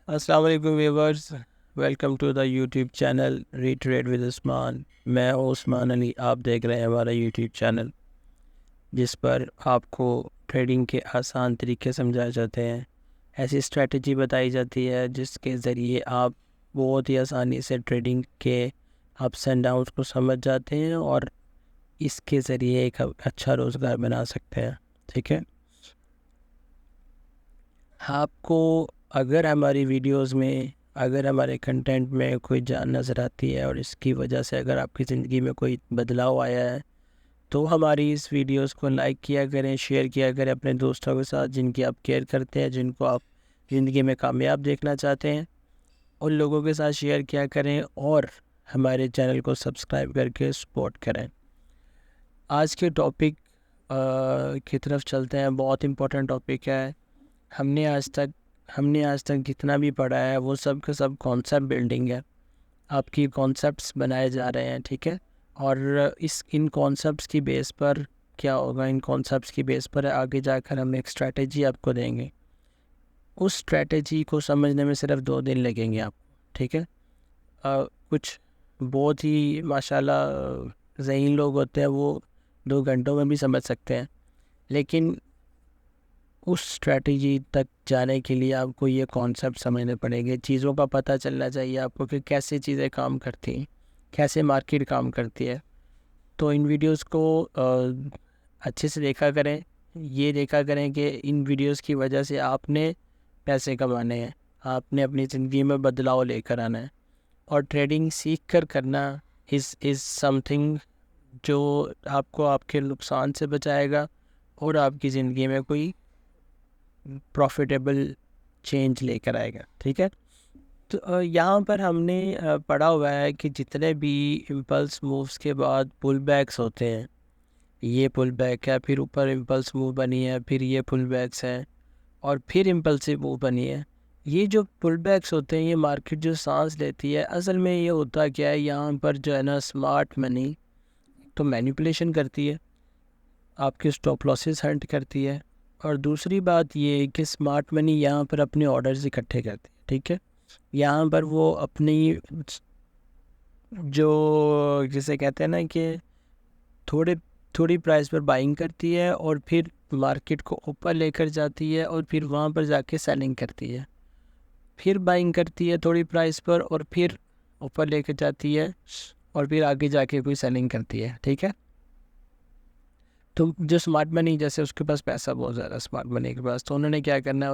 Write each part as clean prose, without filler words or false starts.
अस्सलाम वालेकुम viewers, welcome to the YouTube channel retrade with Usman. मैं हूं उस्मान अली। आप देख रहे हैं हमारा यूट्यूब चैनल जिस पर आपको ट्रेडिंग के आसान तरीके समझाए जाते हैं। ऐसी स्ट्रेटजी बताई जाती है जिसके ज़रिए आप बहुत ही आसानी से ट्रेडिंग के अप्स एंड डाउन्स को समझ जाते हैं और इसके ज़रिए एक अच्छा रोज़गार बना सकते हैं। ठीक है, आपको अगर हमारी वीडियोस में, अगर हमारे कंटेंट में कोई जान नज़र आती है और इसकी वजह से अगर आपकी ज़िंदगी में कोई बदलाव आया है तो हमारी इस वीडियोस को लाइक किया करें, शेयर किया करें अपने दोस्तों के साथ जिनकी आप केयर करते हैं, जिनको आप ज़िंदगी में कामयाब देखना चाहते हैं। उन लोगों के साथ शेयर किया करें और हमारे चैनल को सब्सक्राइब करके सपोर्ट करें। आज के टॉपिक की तरफ चलते हैं। बहुत इम्पोर्टेंट टॉपिक है। हमने आज तक जितना भी पढ़ा है वो सब का सब कॉन्सेप्ट बिल्डिंग है। आपकी कॉन्सेप्ट्स बनाए जा रहे हैं, ठीक है। और इन कॉन्सेप्ट्स की बेस पर क्या होगा, इन कॉन्सेप्ट्स की बेस पर आगे जाकर हम एक स्ट्रेटजी आपको देंगे। उस स्ट्रेटजी को समझने में सिर्फ 2 दिन लगेंगे आपको, ठीक है। कुछ बहुत ही माशाल्लाह ज़हीन लोग होते हैं, वो 2 घंटों में भी समझ सकते हैं, लेकिन उस स्ट्रेटजी तक जाने के लिए आपको ये कॉन्सेप्ट समझने पड़ेंगे। चीज़ों का पता चलना चाहिए आपको कि कैसे चीज़ें काम करती हैं, कैसे मार्केट काम करती है। तो इन वीडियोस को अच्छे से देखा करें। ये देखा करें कि इन वीडियोस की वजह से आपने पैसे कमाने हैं, आपने अपनी ज़िंदगी में बदलाव लेकर आना है। और ट्रेडिंग सीख कर करना इज़ समथिंग जो आपको आपके नुकसान से बचाएगा और आपकी ज़िंदगी में कोई प्रॉफिटेबल चेंज लेकर आएगा, ठीक है। तो यहाँ पर हमने पढ़ा हुआ है कि जितने भी इम्पल्स मूव्स के बाद पुल बैक्स होते हैं, ये पुल बैक है, फिर ऊपर इम्पल्स मूव बनी है, फिर ये पुल बैक्स हैं और फिर इम्पल्सिव मूव बनी है। ये जो पुल बैक्स होते हैं, ये मार्केट जो सांस लेती है, असल में ये होता क्या है, यहाँ पर जो है ना स्मार्ट मनी तो मैनिपुलेशन करती है, आपके स्टॉप लॉसेस हंट करती है। और दूसरी बात ये है कि स्मार्ट मनी यहाँ पर अपने ऑर्डर्स इकट्ठे करती है, ठीक है। यहाँ पर वो अपनी जो जिसे कहते हैं ना कि थोड़े थोड़ी प्राइस पर बाइंग करती है और फिर मार्केट को ऊपर लेकर जाती है और फिर वहाँ पर जाके सेलिंग करती है, फिर बाइंग करती है थोड़ी प्राइस पर और फिर ऊपर लेकर जाती है और फिर आगे जाके कोई सेलिंग करती है, ठीक है। तो जो स्मार्ट मनी, जैसे उसके पास पैसा बहुत ज़्यादा स्मार्ट मनी के पास, तो उन्होंने क्या करना है,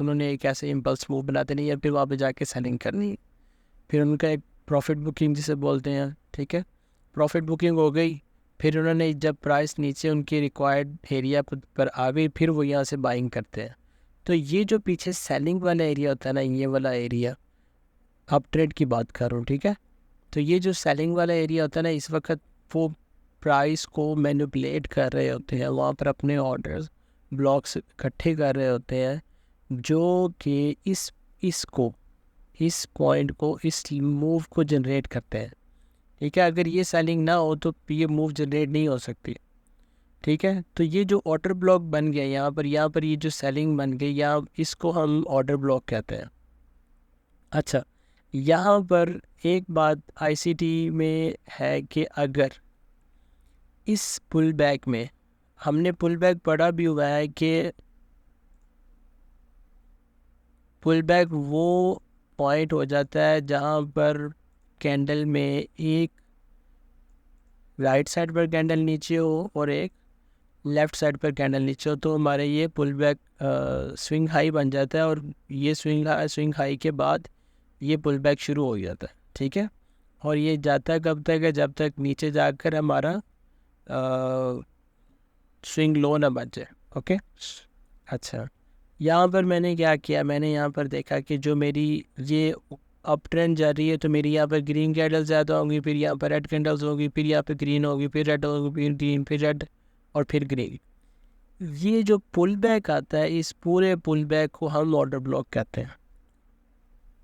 उन्होंने एक ऐसे इम्पल्स मूव बना देनी है, फिर वहाँ पे जाके सेलिंग करनी है। फिर उनका एक प्रॉफिट बुकिंग जिसे बोलते हैं, ठीक है। प्रॉफिट बुकिंग हो गई, फिर उन्होंने जब प्राइस नीचे उनकी रिक्वायर्ड एरिया पर आ गई, फिर वो यहाँ से बाइंग करते हैं। तो ये जो पीछे सेलिंग वाला एरिया होता है ना, ये वाला एरिया, अप ट्रेड की बात कर रहा हूँ, ठीक है। तो ये जो सेलिंग वाला एरिया होता है ना, इस वक्त वो प्राइस को मैनिपुलेट कर रहे होते हैं, वहाँ पर अपने ऑर्डर्स ब्लॉक्स इकट्ठे कर रहे होते हैं, जो कि इस पॉइंट को, इस मूव को जनरेट करते हैं, ठीक है। अगर ये सेलिंग ना हो तो ये मूव जनरेट नहीं हो सकती, ठीक है। तो ये जो ऑर्डर ब्लॉक बन गया यहाँ पर ये जो सेलिंग बन गई, यहाँ इसको हम ऑर्डर ब्लॉक कहते हैं। अच्छा, यहाँ पर एक बात आईसीटी में है कि अगर इस पुल बैक में, हमने पुल बैक पढ़ा भी हुआ है कि पुल बैक वो पॉइंट हो जाता है जहाँ पर कैंडल में एक राइट साइड पर कैंडल नीचे हो और एक लेफ़्ट साइड पर कैंडल नीचे हो, तो हमारे ये पुल बैक स्विंग हाई बन जाता है और ये स्विंग हाई के बाद ये पुल बैक शुरू हो जाता है, ठीक है। और ये जाता है कब तक है, जब तक नीचे जाकर हमारा स्विंग लो ना बन जाए, ओके। अच्छा, यहाँ पर मैंने क्या किया, मैंने यहाँ पर देखा कि जो मेरी ये अप ट्रेंड जा रही है, तो मेरी यहाँ पर ग्रीन कैंडल्स ज़्यादा होंगी, फिर यहाँ पर रेड कैंडल्स होगी, फिर यहाँ पर ग्रीन होगी, फिर रेड होगी, फिर ग्रीन, फिर रेड और फिर ग्रीन। ये जो पुल बैक आता है, इस पूरे पुल बैक को हम ऑर्डर ब्लॉक कहते हैं,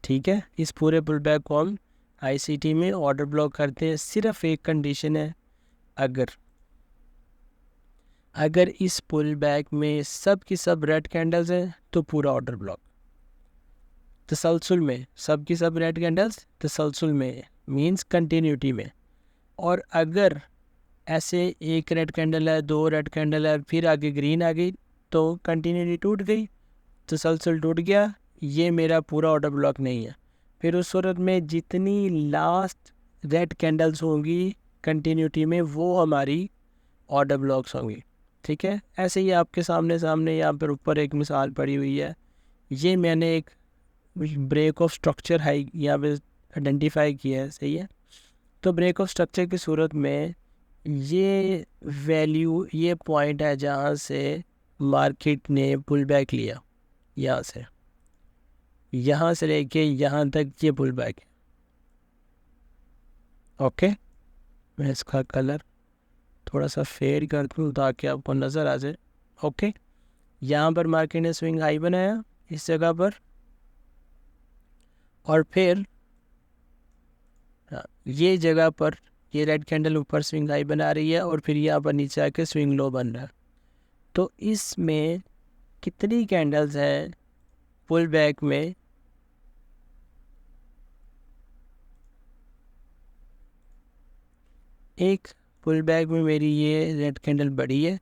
ठीक है। इस पूरे पुल बैक को हम आईसीटी में ऑर्डर ब्लॉक करते हैं। सिर्फ एक कंडीशन है, अगर इस पुल बैक में सब की सब रेड कैंडल्स हैं तो पूरा ऑर्डर ब्लॉक, तसलसल में, सब की सब रेड कैंडल्स तसलसल में मींस कंटिन्यूटी में। और अगर ऐसे एक रेड कैंडल है, दो रेड कैंडल है, फिर आगे ग्रीन आ गई तो कंटिन्यूटी टूट गई, तसलसल टूट गया, ये मेरा पूरा ऑर्डर ब्लॉक नहीं है। फिर उस सूरत में जितनी लास्ट रेड कैंडल्स होंगी कंटिन्यूटी में वो हमारी ऑर्डर ब्लॉक्स होंगी। ठीक है, ऐसे ही आपके सामने यहाँ पर ऊपर एक मिसाल पड़ी हुई है। ये मैंने एक ब्रेक ऑफ स्ट्रक्चर हाई यहाँ पे आइडेंटिफाई किया है, सही है। तो ब्रेक ऑफ स्ट्रक्चर की सूरत में ये वैल्यू, ये पॉइंट है जहाँ से मार्केट ने पुल बैक लिया, यहाँ से लेके यहाँ तक ये पुल बैक है। ओके, मैं इसका कलर थोड़ा सा फेड कर दूँ ताकि आपको नज़र आ जाए। ओके, यहाँ पर मार्केट ने स्विंग हाई बनाया इस जगह पर, और फिर ये जगह पर ये रेड कैंडल ऊपर स्विंग हाई बना रही है और फिर यहाँ पर नीचे आके स्विंग लो बन रहा है। तो इसमें कितनी कैंडल्स हैं पुल बैक में? एक पुल बैक में मेरी ये रेड कैंडल बड़ी है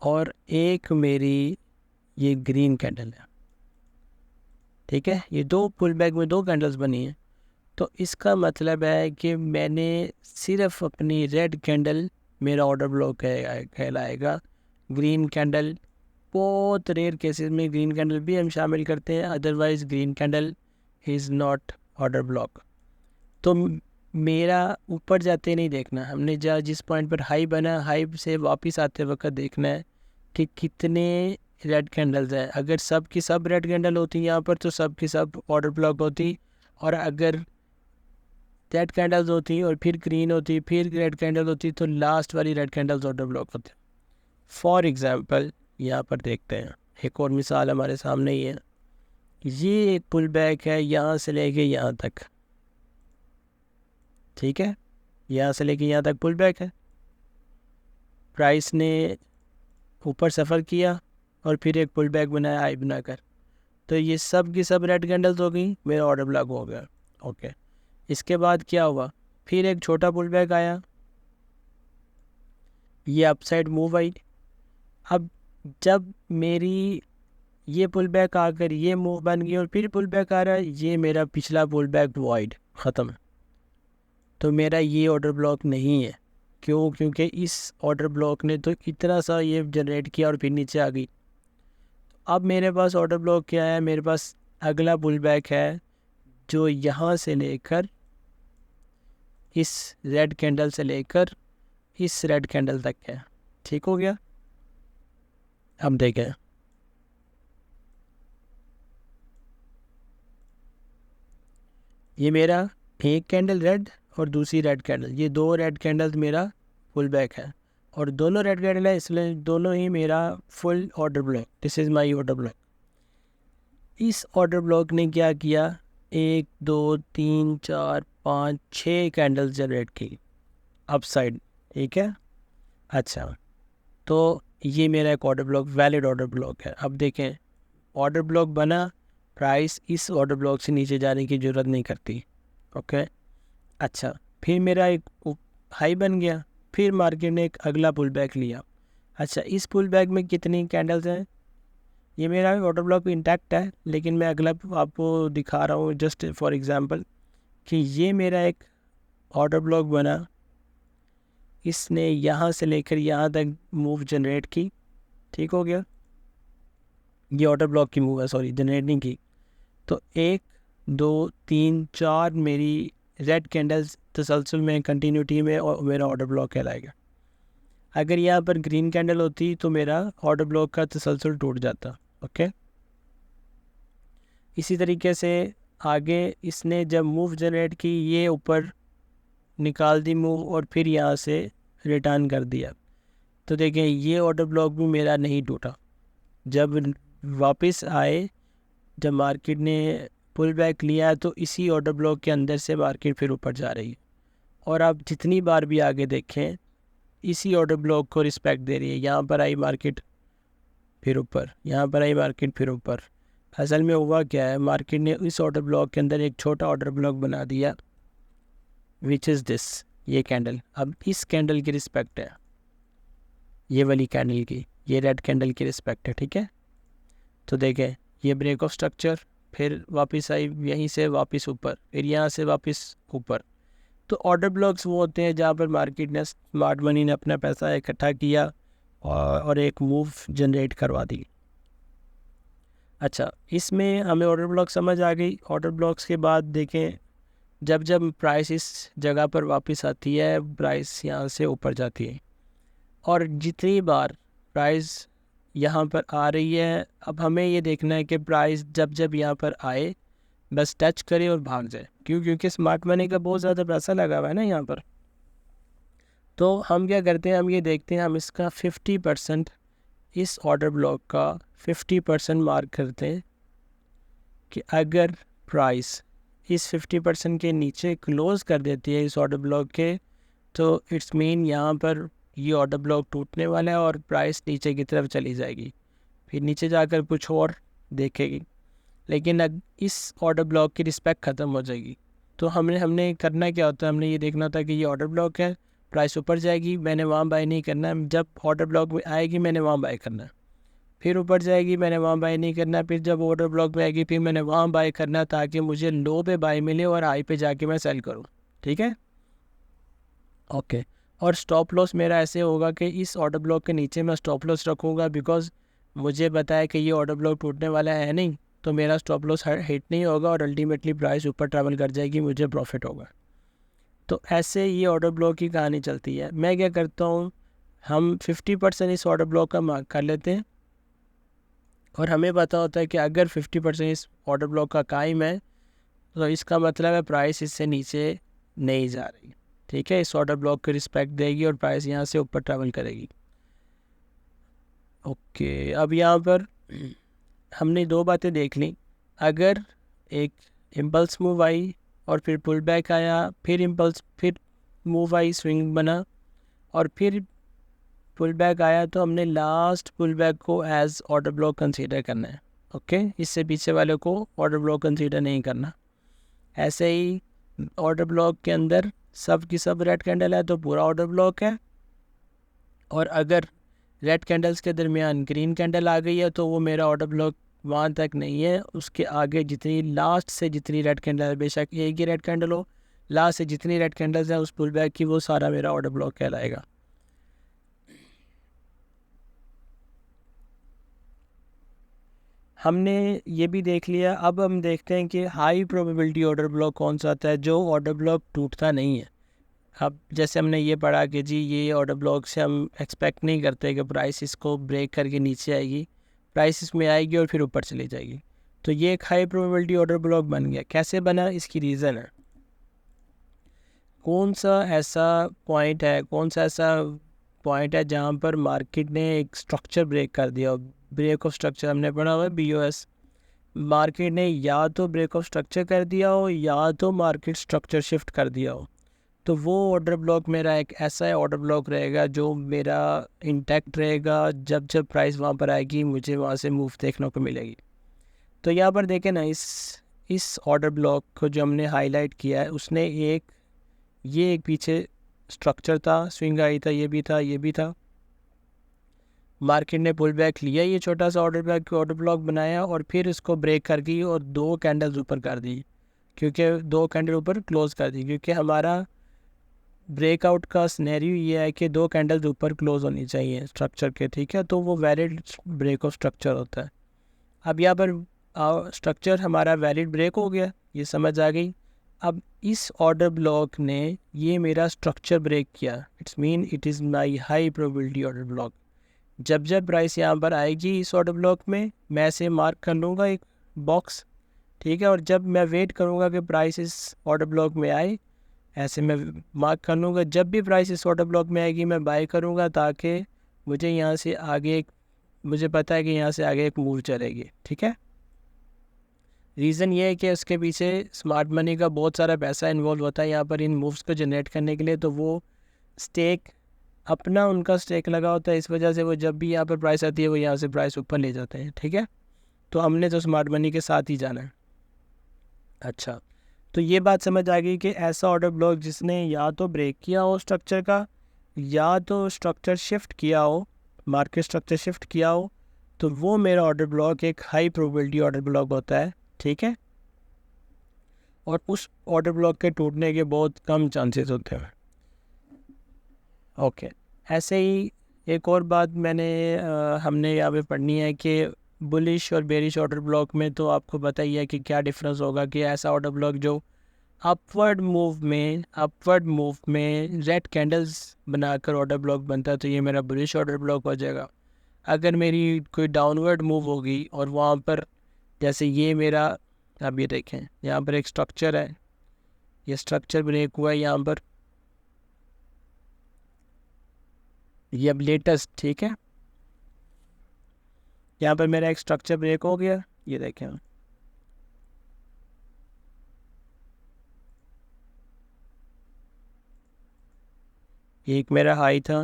और एक मेरी ये ग्रीन कैंडल है। ठीक है, ये दो पुल बैक में दो कैंडल्स बनी हैं। तो इसका मतलब है कि मैंने सिर्फ अपनी रेड कैंडल, मेरा ऑर्डर ब्लॉक कहलाएगा। ग्रीन कैंडल, बहुत रेयर केसेस में ग्रीन कैंडल भी हम शामिल करते हैं, otherwise green candle is not order block. तो मेरा ऊपर जाते नहीं देखना, हमने जिस पॉइंट पर हाई बना, हाई से वापस आते वक्त देखना है कि कितने रेड कैंडल्स हैं। अगर सब की सब रेड कैंडल होती यहाँ पर तो सब की सब ऑर्डर ब्लॉक होती, और अगर रेड कैंडल्स होती और फिर ग्रीन होती फिर रेड कैंडल होती तो लास्ट वाली रेड कैंडल्स ऑर्डर ब्लॉक होते। फॉर एग्जांपल यहाँ पर देखते हैं, एक और मिसाल हमारे सामने ही है। ये एक पुल बैक है यहाँ से लेके यहाँ तक। ठीक है, यहाँ से लेके यहाँ तक पुल बैक है, प्राइस ने ऊपर सफ़र किया और फिर एक पुल बैक बनाया हाई बनाकर। तो ये सब की सब रेड कैंडल्स हो गई, मेरा ऑर्डर ब्लॉक हो गया। ओके, इसके बाद क्या हुआ? फिर एक छोटा पुल बैक आया, ये अपसाइड मूव आई। अब जब मेरी ये पुल बैक आकर ये मूव बन गई और फिर पुल बैक आ रहा है, ये मेरा पिछला पुल बैक वॉइड ख़त्म। तो मेरा ये ऑर्डर ब्लॉक नहीं है। क्यों? क्योंकि इस ऑर्डर ब्लॉक ने तो इतना सा ये जनरेट किया और फिर नीचे आ गई। अब मेरे पास ऑर्डर ब्लॉक क्या है? मेरे पास अगला पुल बैक है जो यहाँ से लेकर इस रेड कैंडल से लेकर इस रेड कैंडल तक है। ठीक हो गया? अब देखें, ये मेरा एक कैंडल रेड और दूसरी रेड कैंडल, ये दो रेड कैंडल्स मेरा फुल बैक है और दोनों रेड कैंडल है, इसलिए दोनों ही मेरा full order block. This is my order block. इस ऑर्डर ब्लॉक ने क्या किया? 1 2 3 4 5 6 कैंडल्स जनरेट की अपसाइड। ठीक है, अच्छा, तो ये मेरा एक order block, valid order block है। अब देखें, ऑर्डर ब्लॉक बना, प्राइस इस ऑर्डर ब्लॉक से नीचे जाने की ज़रूरत नहीं करती। ओके, अच्छा, फिर मेरा एक हाई बन गया, फिर मार्केट ने एक अगला पुल बैक लिया। अच्छा, इस पुल बैक में कितनी कैंडल्स हैं? ये मेरा ऑर्डर ब्लॉक इंटैक्ट है, लेकिन मैं अगला आपको दिखा रहा हूँ जस्ट फॉर एग्जांपल कि ये मेरा एक ऑर्डर ब्लॉक बना, इसने यहाँ से लेकर यहाँ तक मूव जनरेट की। ठीक हो गया? ये ऑर्डर ब्लॉक की मूव है, सॉरी, जनरेट नहीं की। तो 1 2 3 4 मेरी रेड कैंडल्स तसलसल में, कंटिन्यूटी में, और मेरा ऑर्डर ब्लॉक कहलाएगा। अगर यहाँ पर ग्रीन कैंडल होती तो मेरा ऑर्डर ब्लॉक का तसलसल टूट जाता। ओके, इसी तरीके से आगे इसने जब मूव जनरेट की, ये ऊपर निकाल दी मूव और फिर यहाँ से रिटर्न कर दिया। तो देखें, ये ऑर्डर ब्लॉक भी मेरा नहीं टूटा। जब वापस आए, जब मार्केट ने पुल बैक लिया तो इसी ऑर्डर ब्लॉक के अंदर से मार्केट फिर ऊपर जा रही है। और आप जितनी बार भी आगे देखें, इसी ऑर्डर ब्लॉक को रिस्पेक्ट दे रही है। यहाँ पर आई मार्केट फिर ऊपर, यहाँ पर आई मार्केट फिर ऊपर, असल में हुआ क्या है, मार्केट ने इस ऑर्डर ब्लॉक के अंदर एक छोटा ऑर्डर ब्लॉक बना दिया, विच इज़ दिस, ये कैंडल। अब इस कैंडल की रिस्पेक्ट है, ये वाली कैंडल की, ये रेड कैंडल की रिस्पेक्ट है, ठीक है। तो देखें, ये ब्रेक ऑफ स्ट्रक्चर, फिर वापस आई यहीं से वापस ऊपर, फिर यहाँ से वापस ऊपर। तो ऑर्डर ब्लॉक्स वो होते हैं जहाँ पर मार्केट ने, स्मार्ट मनी ने अपना पैसा इकट्ठा किया और एक मूव जनरेट करवा दी। अच्छा, इसमें हमें ऑर्डर ब्लॉक समझ आ गई। ऑर्डर ब्लॉक्स के बाद देखें, जब जब प्राइस इस जगह पर वापस आती है, प्राइस यहाँ से ऊपर जाती है, और जितनी बार प्राइस यहाँ पर आ रही है, अब हमें ये देखना है कि प्राइस जब जब यहाँ पर आए बस टच करे और भाग जाए। क्यों? क्योंकि स्मार्ट मनी का बहुत ज़्यादा पैसा लगा हुआ है ना यहाँ पर। तो हम क्या करते हैं, हम ये देखते हैं, हम इसका 50%, इस ऑर्डर ब्लॉक का 50% मार्क करते हैं कि अगर प्राइस इस 50% के नीचे क्लोज़ कर देती है इस ऑर्डर ब्लॉक के, तो इट्स मीन यहाँ पर ये ऑर्डर ब्लॉक टूटने वाला है और प्राइस नीचे की तरफ चली जाएगी, फिर नीचे जाकर कुछ और देखेगी, लेकिन इस ऑर्डर ब्लॉक की रिस्पेक्ट ख़त्म हो जाएगी। तो हमने करना क्या होता है, हमने ये देखना होता है कि ये ऑर्डर ब्लॉक है, प्राइस ऊपर जाएगी, मैंने वहाँ बाय नहीं करना है, जब ऑर्डर ब्लॉक में आएगी मैंने वहाँ बाय करना है, फिर ऊपर जाएगी मैंने वहाँ बाय नहीं करना, फिर जब ऑर्डर ब्लॉक में आएगी फिर मैंने वहाँ बाय करना, ताकि मुझे लो पे बाय मिले और हाई पे जाके मैं सेल करूँ, ठीक है। ओके, और स्टॉप लॉस मेरा ऐसे होगा कि इस ऑर्डर ब्लॉक के नीचे मैं स्टॉप लॉस रखूँगा, बिकॉज मुझे पता है कि ये ऑर्डर ब्लॉक टूटने वाला है नहीं, तो मेरा स्टॉप लॉस हिट नहीं होगा और अल्टीमेटली प्राइस ऊपर ट्रैवल कर जाएगी, मुझे प्रॉफिट होगा। तो ऐसे ये ऑर्डर ब्लॉक की कहानी चलती है। मैं क्या करता हूँ, हम 50% इस ऑर्डर ब्लॉक का मार्क कर लेते हैं, और हमें पता होता है कि अगर 50% इस ऑर्डर ब्लॉक का कायम है, तो इसका मतलब है प्राइस इससे नीचे नहीं जा रही, ठीक है। इस ऑर्डर ब्लॉक की रिस्पेक्ट देगी और प्राइस यहाँ से ऊपर ट्रैवल करेगी। ओके, अब यहाँ पर हमने दो बातें देख ली। अगर एक इम्पल्स मूव आई और फिर पुल बैक आया, फिर इम्पल्स, फिर मूव आई, स्विंग बना, और फिर पुल बैक आया, तो हमने लास्ट पुल बैक को एज ऑर्डर ब्लॉक कंसीडर करना है। ओके, इससे पीछे वाले को ऑर्डर ब्लॉक कंसीडर नहीं करना। ऐसे ही ऑर्डर ब्लॉक के अंदर सब की सब रेड कैंडल है तो पूरा ऑर्डर ब्लॉक है, और अगर रेड कैंडल्स के दरमियान ग्रीन कैंडल आ गई है तो वो मेरा ऑर्डर ब्लॉक वहाँ तक नहीं है, उसके आगे जितनी लास्ट से जितनी रेड कैंडल है, बेशक एक ही रेड कैंडल हो, लास्ट से जितनी रेड कैंडल्स हैं उस पुल बैक की, वो सारा मेरा ऑर्डर ब्लॉक कहलाएगा। हमने ये भी देख लिया। अब हम देखते हैं कि हाई प्रोबेबिलिटी ऑर्डर ब्लॉक कौन सा आता है, जो ऑर्डर ब्लॉक टूटता नहीं है। अब जैसे हमने ये पढ़ा कि जी ये ऑर्डर ब्लॉक से हम एक्सपेक्ट नहीं करते कि प्राइस इसको ब्रेक करके नीचे आएगी, प्राइस इसमें आएगी और फिर ऊपर चली जाएगी। तो ये एक हाई प्रोबेबिलिटी ऑर्डर ब्लॉक बन गया। कैसे बना, इसकी रीज़न है, कौन सा ऐसा पॉइंट है, कौन सा ऐसा पॉइंट है जहाँ पर मार्केट ने एक स्ट्रक्चर ब्रेक कर दिया। ब्रेक ऑफ स्ट्रक्चर हमने पढ़ा हुआ है BOS। मार्केट ने या तो ब्रेक ऑफ स्ट्रक्चर कर दिया हो या तो मार्केट स्ट्रक्चर शिफ्ट कर दिया हो, तो वो ऑर्डर ब्लॉक मेरा एक ऐसा ऑर्डर ब्लॉक रहेगा जो मेरा इंटैक्ट रहेगा। जब जब प्राइस वहाँ पर आएगी मुझे वहाँ से मूव देखने को मिलेगी। तो यहाँ पर देखें ना, इस ऑर्डर ब्लॉक को जो हमने हाईलाइट किया है, उसने ये एक पीछे स्ट्रक्चर था, स्विंग आई था, ये भी था, ये भी था। मार्केट ने पुल बैक लिया, ये छोटा सा ऑर्डर ब्लॉक बनाया और फिर इसको ब्रेक कर दी और दो कैंडल्स ऊपर कर दी, क्योंकि दो कैंडल ऊपर क्लोज कर दी, क्योंकि हमारा ब्रेकआउट का सिनेरियो ये है कि दो कैंडल्स ऊपर क्लोज होनी चाहिए स्ट्रक्चर के, ठीक है। तो वो वैलिड ब्रेक ऑफ स्ट्रक्चर होता है। अब यहाँ पर स्ट्रक्चर हमारा वैलिड ब्रेक हो गया, ये समझ आ गई। अब इस ऑर्डर ब्लॉक ने ये मेरा स्ट्रक्चर ब्रेक किया, it's mean it is my high probability order block. जब जब प्राइस यहाँ पर आएगी इस ऑर्डर ब्लॉक में, मैं इसे मार्क कर लूँगा एक बॉक्स, ठीक है। और जब मैं वेट करूँगा कि प्राइस इस ऑर्डर ब्लॉक में आए, ऐसे मैं मार्क कर लूँगा। जब भी प्राइस इस ऑर्डर ब्लॉक में आएगी मैं बाय करूँगा, ताकि मुझे यहाँ से आगे मुझे पता है कि यहाँ से आगे एक मूव चलेगी, ठीक है। रीज़न ये है कि उसके पीछे स्मार्ट मनी का बहुत सारा पैसा इन्वॉल्व होता है यहाँ पर इन मूव्स को जनरेट करने के लिए। तो वो स्टेक अपना उनका स्टेक लगा होता है, इस वजह से वो जब भी यहाँ पर प्राइस आती है वो यहाँ से प्राइस ऊपर ले जाते हैं, ठीक है। तो हमने तो स्मार्ट मनी के साथ ही जाना है। अच्छा, तो ये बात समझ आ गई कि ऐसा ऑर्डर ब्लॉक जिसने या तो ब्रेक किया हो स्ट्रक्चर का, या तो स्ट्रक्चर शिफ्ट किया हो, मार्केट स्ट्रक्चर शिफ्ट किया हो, तो वो मेरा ऑर्डर ब्लॉक एक हाई प्रोबेबिलिटी ऑर्डर ब्लॉक होता है। ठीक है, और उस ऑर्डर ब्लॉक के टूटने के बहुत कम चांसेस होते हैं। ओके, ऐसे ही एक और बात हमने यहाँ पे पढ़नी है कि बुलिश और बेरिश ऑर्डर ब्लॉक में तो आपको पता ही है कि क्या डिफरेंस होगा। कि ऐसा ऑर्डर ब्लॉक जो अपवर्ड मूव में रेड कैंडल्स बनाकर ऑर्डर ब्लॉक बनता है, तो ये मेरा बुलिश ऑर्डर ब्लॉक हो जाएगा। अगर मेरी कोई डाउनवर्ड मूव होगी और वहाँ पर, जैसे ये मेरा, अब ये देखें यहाँ पर एक स्ट्रक्चर है, ये स्ट्रक्चर ब्रेक हुआ है यहाँ पर, ये अब लेटेस्ट, ठीक है, यहाँ पर मेरा एक स्ट्रक्चर ब्रेक हो गया, ये देखें, एक मेरा हाई था,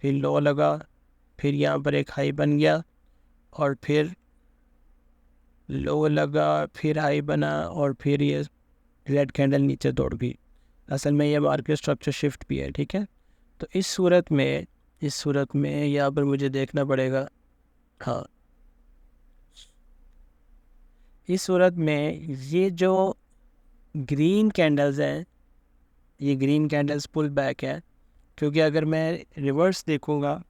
फिर लो लगा, फिर यहाँ पर एक हाई बन गया, और फिर लो लगा, फिर हाई बना, और फिर ये रेड कैंडल नीचे तोड़ गई। असल में ये मार्केट स्ट्रक्चर शिफ्ट भी है। ठीक है, तो इस सूरत में यहाँ पर मुझे देखना पड़ेगा। हाँ, इस सूरत में ये जो ग्रीन कैंडल्स हैं, ये ग्रीन कैंडल्स पुल बैक है, क्योंकि अगर मैं रिवर्स देखूँगा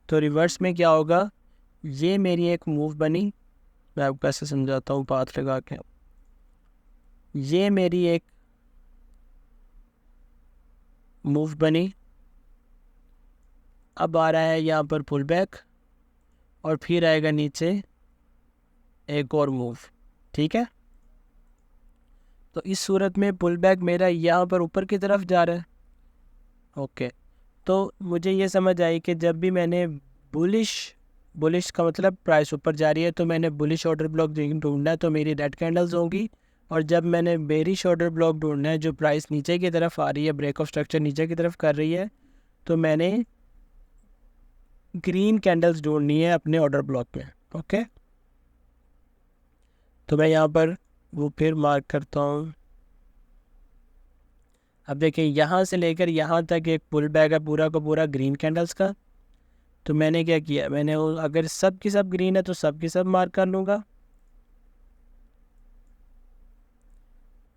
तो रिवर्स में क्या होगा, ये मेरी एक मूव बनी, मैं आपको कैसे समझाता हूँ पाथ लगा के। ये मेरी एक मूव बनी, अब आ रहा है यहाँ पर पुल बैक, और फिर आएगा नीचे एक और मूव। ठीक है, तो इस सूरत में पुल बैक मेरा यहाँ पर ऊपर की तरफ जा रहा है। ओके, तो मुझे ये समझ आई कि जब भी मैंने बुलिश का मतलब प्राइस ऊपर जा रही है, तो मैंने बुलिश ऑर्डर ब्लॉक ढूंढना है, तो मेरी रेड कैंडल्स होंगी। और जब मैंने बेरिश ऑर्डर ब्लॉक ढूंढना है, जो प्राइस नीचे की तरफ आ रही है, ब्रेक ऑफ स्ट्रक्चर नीचे की तरफ कर रही है, तो मैंने ग्रीन कैंडल्स ढूंढनी है अपने ऑर्डर ब्लॉक में। ओके, तो मैं यहाँ पर वो फिर मार्क करता हूँ। अब देखिए, यहाँ से लेकर यहाँ तक एक पुल बैक है पूरा का पूरा ग्रीन कैंडल्स का। तो मैंने क्या किया, मैंने वो, अगर सब की सब ग्रीन है तो सब की सब मार्क कर लूँगा,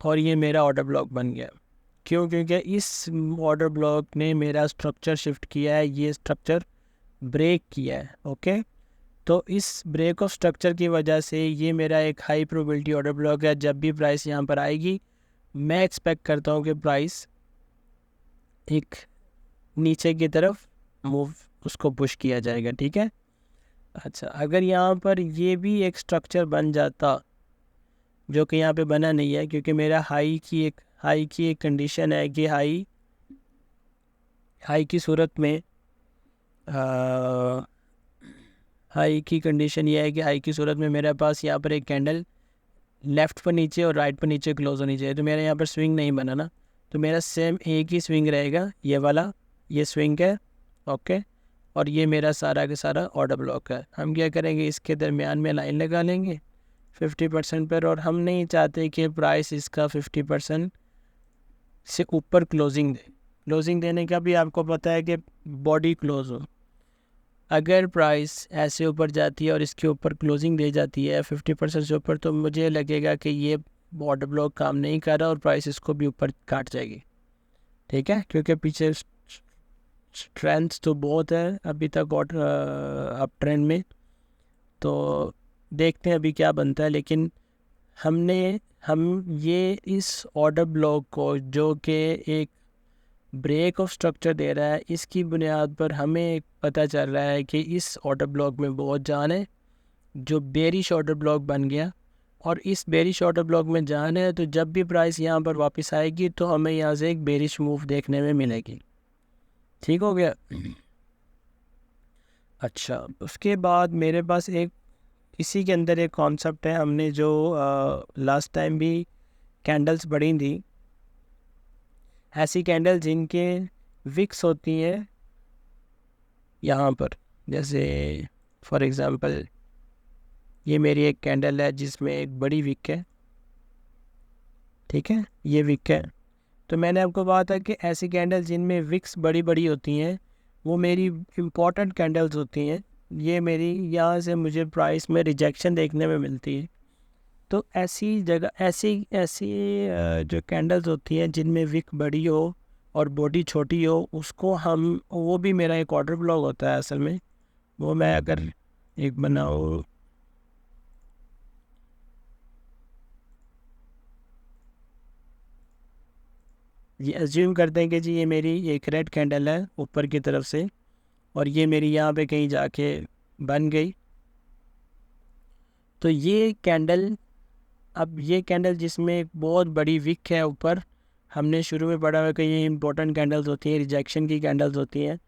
और ये मेरा ऑर्डर ब्लॉक बन गया। क्यों? क्योंकि इस ऑर्डर ब्लॉक ने मेरा स्ट्रक्चर शिफ्ट किया है, ये स्ट्रक्चर ब्रेक किया है। ओके, तो इस ब्रेक ऑफ स्ट्रक्चर की वजह से ये मेरा एक हाई प्रोबेबिलिटी ऑर्डर ब्लॉक है। जब भी प्राइस यहाँ पर आएगी, मैं एक्सपेक्ट करता हूँ कि प्राइस एक नीचे की तरफ मूव, उसको पुश किया जाएगा। ठीक है, अच्छा, अगर यहाँ पर ये भी एक स्ट्रक्चर बन जाता, जो कि यहाँ पे बना नहीं है, क्योंकि मेरा हाई की एक कंडीशन है कि हाई की सूरत में हाई की कंडीशन ये है कि हाई की सूरत में मेरे पास यहाँ पर एक कैंडल लेफ़्ट पर नीचे और राइट पर नीचे क्लोज होनी चाहिए। तो मेरे यहाँ पर स्विंग नहीं बना ना, तो मेरा सेम एक ही स्विंग रहेगा, ये वाला, ये स्विंग है। ओके, और ये मेरा सारा का सारा ऑर्डर ब्लॉक है। हम क्या करेंगे, इसके दरमियान में लाइन लगा लेंगे 50% पर, और हम नहीं चाहते कि प्राइस इसका 50% से ऊपर क्लोजिंग देने का भी आपको पता है कि बॉडी क्लोज हो। अगर प्राइस ऐसे ऊपर जाती है और इसके ऊपर क्लोजिंग दे जाती है 50% से ऊपर, तो मुझे लगेगा कि ये ऑर्डर ब्लॉक काम नहीं कर रहा और प्राइस इसको भी ऊपर काट जाएगी। ठीक है, क्योंकि पीछे स्ट्रेंथ तो बहुत है अभी तक अप ट्रेंड में। तो देखते हैं अभी क्या बनता है, लेकिन हम ये इस ऑर्डर ब्लॉक को, जो कि एक ब्रेक ऑफ स्ट्रक्चर दे रहा है, इसकी बुनियाद पर हमें पता चल रहा है कि इस ऑर्डर ब्लॉक में बहुत जान है, जो बेरिश ऑर्डर ब्लॉक बन गया। और इस बेरिश ऑर्डर ब्लॉक में जान है, तो जब भी प्राइस यहाँ पर वापस आएगी, तो हमें यहाँ से एक बेरिश मूव देखने में मिलेगी। ठीक हो गया? अच्छा, उसके बाद मेरे पास एक इसी के अंदर एक कॉन्सेप्ट है, हमने जो लास्ट टाइम भी कैंडल्स पढ़ी थी, ऐसी कैंडल जिनके विक्स होती हैं यहाँ पर, जैसे फॉर एग्ज़ाम्पल ये मेरी एक कैंडल है जिसमें एक बड़ी विक है, ठीक है, ये विक है। तो मैंने आपको कहा था कि ऐसी कैंडल जिनमें विक्स बड़ी बड़ी होती हैं वो मेरी इम्पॉर्टेंट कैंडल्स होती हैं। ये मेरी यहाँ से मुझे प्राइस में रिजेक्शन देखने में मिलती है। तो ऐसी जगह ऐसी ऐसी जो कैंडल्स होती हैं जिनमें विक बड़ी हो और बॉडी छोटी हो, उसको हम, वो भी मेरा एक ऑर्डर ब्लॉक होता है असल में। वो मैं अगर एक बनाऊँ, ये एज्यूम करते हैं कि जी ये मेरी एक रेड कैंडल है ऊपर की तरफ से, और ये मेरी यहाँ पे कहीं जाके बन गई। तो ये कैंडल, अब ये कैंडल जिसमें एक बहुत बड़ी विक है ऊपर, हमने शुरू में पढ़ा हुआ कि ये इंपॉर्टेंट कैंडल्स होती हैं, रिजेक्शन की कैंडल्स होती हैं।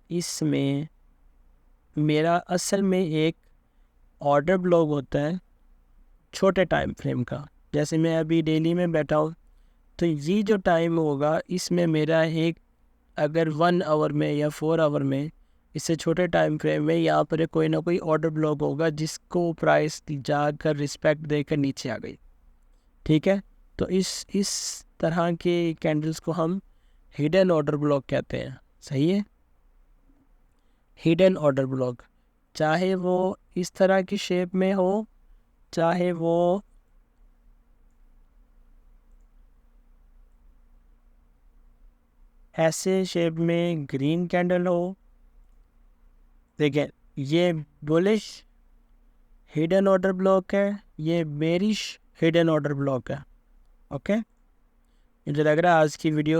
इसमें मेरा असल में एक ऑर्डर ब्लॉक होता है छोटे टाइम फ्रेम का। जैसे मैं अभी डेली में बैठा हूँ, तो ये जो टाइम होगा इसमें मेरा एक, अगर 1 आवर में या 4 आवर में, इससे छोटे टाइम फ्रेम में यहाँ पर कोई ना कोई ऑर्डर ब्लॉक होगा जिसको प्राइस जाकर रिस्पेक्ट देकर नीचे आ गई, ठीक है। तो इस तरह के कैंडल्स को हम हिडन ऑर्डर ब्लॉक कहते हैं, सही है। हिडन ऑर्डर ब्लॉक, चाहे वो इस तरह की शेप में हो, चाहे वो ऐसे शेप में ग्रीन कैंडल हो। देखिए, ये बुलिश हिडन ऑर्डर ब्लॉक है, ये बेरिश हिडन ऑर्डर ब्लॉक है। ओके, मुझे लग रहा है आज की वीडियो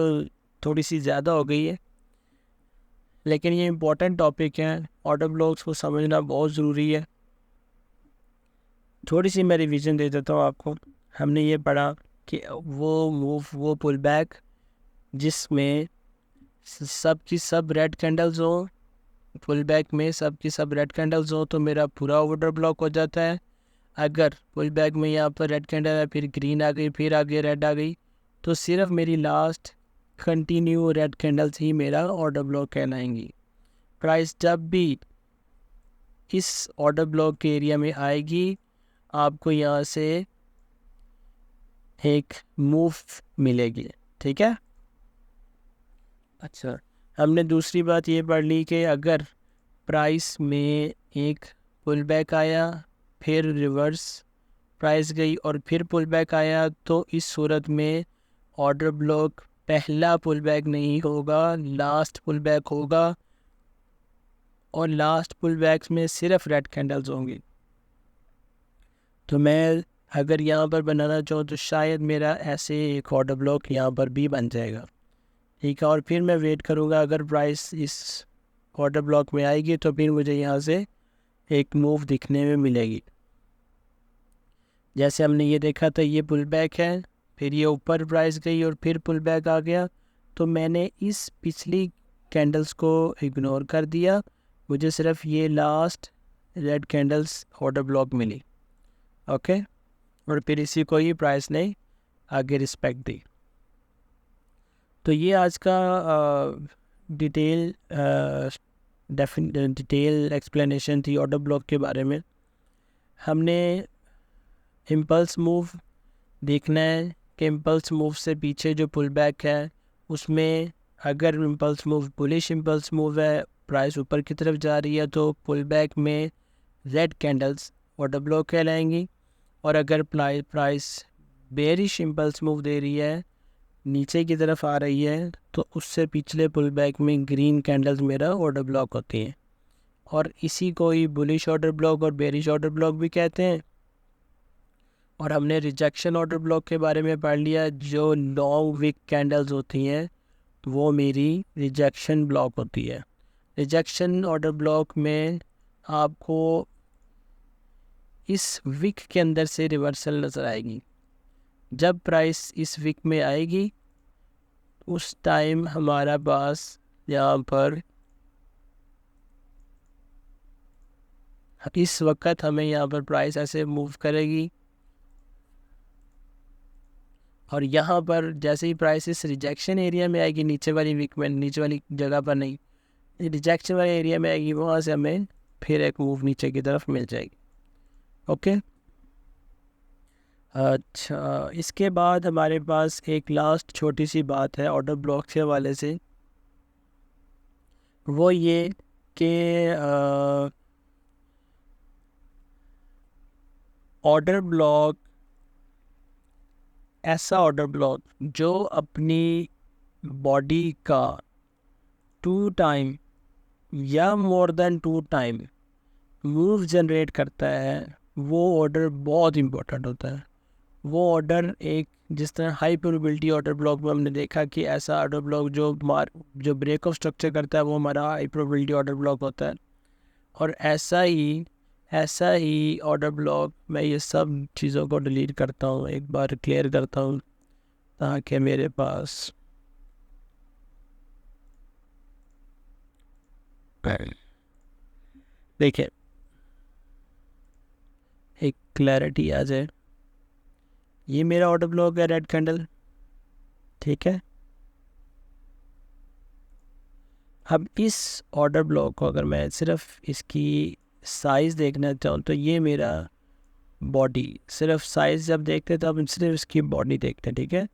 थोड़ी सी ज़्यादा हो गई है, लेकिन ये इम्पोर्टेंट टॉपिक है, ऑर्डर ब्लॉक्स को समझना बहुत ज़रूरी है। थोड़ी सी मैं रिवीजन दे देता हूँ आपको। हमने ये पढ़ा कि वो मूव, वो पुल बैक जिसमें सब की सब रेड कैंडल्स हो, पुल बैक में सब की सब रेड कैंडल्स हो, तो मेरा पूरा ऑर्डर ब्लॉक हो जाता है। अगर पुल बैक में यहाँ पर रेड कैंडल है, फिर ग्रीन आ गई, फिर आगे रेड आ गई, तो सिर्फ मेरी लास्ट कंटिन्यू रेड कैंडल्स ही मेरा ऑर्डर ब्लॉक कहलाएंगी। प्राइस जब भी इस ऑर्डर ब्लॉक के एरिया में आएगी, आपको यहाँ से एक मूव मिलेगी, ठीक है। अच्छा, हमने दूसरी बात ये पढ़ ली कि अगर प्राइस में एक पुल बैक आया, फिर रिवर्स प्राइस गई और फिर पुल बैक आया, तो इस सूरत में ऑर्डर ब्लॉक पहला पुल बैक नहीं होगा, लास्ट पुल बैक होगा, और लास्ट पुल बैक्स में सिर्फ रेड कैंडल्स होंगी। तो मैं अगर यहाँ पर बनाना चाहूँ तो शायद मेरा ऐसे एक ऑर्डर ब्लॉक यहाँ पर भी बन जाएगा, ठीक है। और फिर मैं वेट करूँगा, अगर प्राइस इस ऑर्डर ब्लॉक में आएगी तो फिर मुझे यहाँ से एक मूव दिखने में मिलेगी। जैसे हमने ये देखा था, ये पुल बैक है, फिर ये ऊपर प्राइस गई और फिर पुल बैक आ गया, तो मैंने इस पिछली कैंडल्स को इग्नोर कर दिया, मुझे सिर्फ ये last red candles order block मिली। ओके, और फिर इसी को ही प्राइस ने आगे रिस्पेक्ट दी। तो ये आज का डिटेल एक्सप्लेनेशन थी ऑर्डर ब्लॉक के बारे में। हमने इम्पल्स मूव देखना है कि इम्पल्स मूव से पीछे जो पुल बैक है उसमें अगर impulse move bullish impulse move है, प्राइस ऊपर की तरफ जा रही है, तो पुल बैक में रेड कैंडल्स ऑर्डर ब्लॉक कहलाएंगी। और अगर प्राइस बेरिश इम्पल्स मूव दे रही है, नीचे की तरफ आ रही है, तो उससे पिछले पुल बैक में ग्रीन कैंडल्स मेरा ऑर्डर ब्लॉक होती हैं। और इसी को ही बुलिश ऑर्डर ब्लॉक और बेरिश ऑर्डर ब्लॉक भी कहते हैं। और हमने रिजेक्शन ऑर्डर ब्लॉक के बारे में पढ़ लिया, जो लॉन्ग विक कैंडल्स होती हैं वो मेरी रिजेक्शन ब्लॉक होती है। रिजेक्शन ऑर्डर ब्लॉक में आपको इस विक के अंदर से रिवर्सल नज़र आएगी। जब प्राइस इस विक में आएगी उस टाइम हमारा पास यहाँ पर इस वक्त हमें यहाँ पर प्राइस ऐसे मूव करेगी, और यहाँ पर जैसे ही प्राइस इस रिजेक्शन एरिया में आएगी, नीचे वाली विक में, नीचे वाली जगह पर नहीं, रिजेक्शन वाले एरिया में आएगी, वहाँ से हमें फिर एक मूव नीचे की तरफ मिल जाएगी। ओके। अच्छा, इसके बाद हमारे पास एक लास्ट छोटी सी बात है ऑर्डर ब्लॉक के हवाले से, वो ये कि ऑर्डर ब्लॉक, ऐसा ऑर्डर ब्लॉक जो अपनी बॉडी का 2 टाइम या more than 2 time move generate करता है, वो ऑर्डर बहुत इम्पोर्टेंट होता है। वो ऑर्डर एक, जिस तरह हाई प्रोबेबिलिटी ऑर्डर ब्लॉक में हमने देखा कि ऐसा ऑर्डर ब्लॉक जो ब्रेक ऑफ स्ट्रक्चर करता है वो हमारा हाई प्रोबेबिलिटी ऑर्डर ब्लॉक होता है। और ऐसा ही ऑर्डर ब्लॉक, मैं ये सब चीज़ों को डिलीट करता हूँ, एक बार क्लियर करता हूँ ताकि मेरे पास देखिए एक क्लैरिटी आ जाए। ये मेरा ऑर्डर ब्लॉक है रेड कैंडल, ठीक है। अब इस ऑर्डर ब्लॉक को अगर मैं सिर्फ इसकी साइज़ देखना चाहूँ तो ये मेरा बॉडी, सिर्फ साइज़ जब देखते तो अब सिर्फ इसकी बॉडी देखते हैं, ठीक है।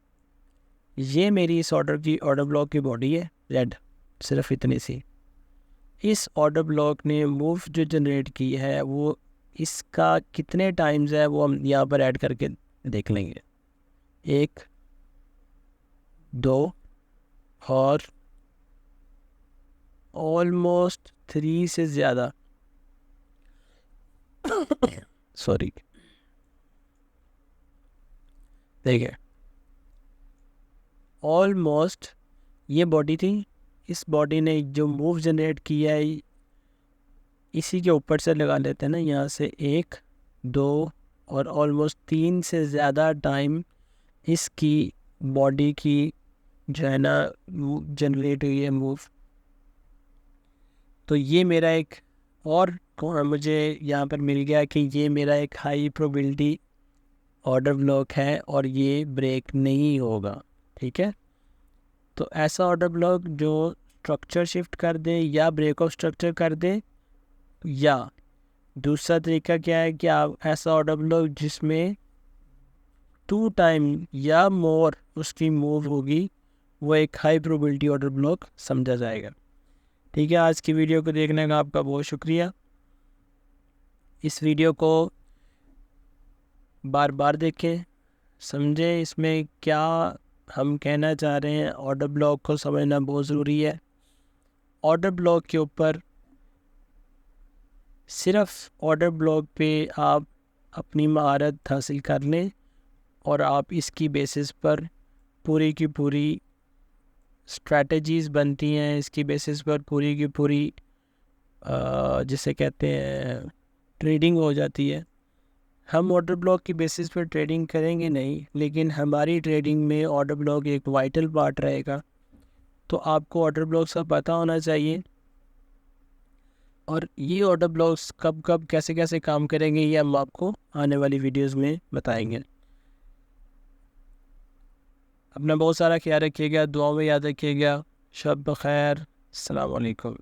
ये मेरी इस ऑर्डर ब्लॉक की बॉडी है रेड, सिर्फ इतनी सी। इस ऑर्डर ब्लॉक ने मूव जो जनरेट की है वो इसका कितने टाइम्स है वो हम यहाँ पर ऐड करके देख लेंगे। 1, 2 और ऑलमोस्ट 3 से ज़्यादा सॉरी। देखिए ऑलमोस्ट ये बॉडी थी, इस बॉडी ने जो मूव जनरेट किया है इसी के ऊपर से लगा लेते हैं ना, यहाँ से 1, 2 और ऑलमोस्ट 3 से ज़्यादा टाइम इसकी बॉडी की जो है ना जनरेट हुई है मूव। तो ये मेरा एक और मुझे यहाँ पर मिल गया कि ये मेरा एक हाई प्रोबेबिलिटी ऑर्डर ब्लॉक है और ये ब्रेक नहीं होगा, ठीक है। तो ऐसा ऑर्डर ब्लॉक जो स्ट्रक्चर शिफ्ट कर दे या ब्रेक ऑफ स्ट्रक्चर कर दे, या दूसरा तरीका क्या है कि आप ऐसा ऑर्डर ब्लॉक जिसमें 2 टाइम या मोर उसकी मूव होगी, वो एक हाई प्रोबेबिलिटी ऑर्डर ब्लॉक समझा जाएगा, ठीक है। आज की वीडियो को देखने का आपका बहुत शुक्रिया। इस वीडियो को बार बार देखें, समझें इसमें क्या हम कहना चाह रहे हैं। ऑर्डर ब्लॉक को समझना बहुत ज़रूरी है। ऑर्डर ब्लॉक के ऊपर, सिर्फ ऑर्डर ब्लॉक पे आप अपनी महारत हासिल कर लें और आप इसकी बेसिस पर पूरी की पूरी स्ट्रैटेजीज़ बनती हैं, इसकी बेसिस पर पूरी की पूरी जिसे कहते हैं ट्रेडिंग हो जाती है। हम ऑर्डर ब्लॉक की बेसिस पर ट्रेडिंग करेंगे नहीं, लेकिन हमारी ट्रेडिंग में ऑर्डर ब्लॉक एक वाइटल पार्ट रहेगा। तो आपको ऑर्डर ब्लॉक्स का पता होना चाहिए और ये ऑर्डर ब्लॉक्स कब कब कैसे कैसे काम करेंगे ये हम आपको आने वाली वीडियोस में बताएंगे। अपना बहुत सारा ख्याल रखिएगा, दुआ में याद रखिएगा। शब बखैर, अस्सलाम वालेकुम।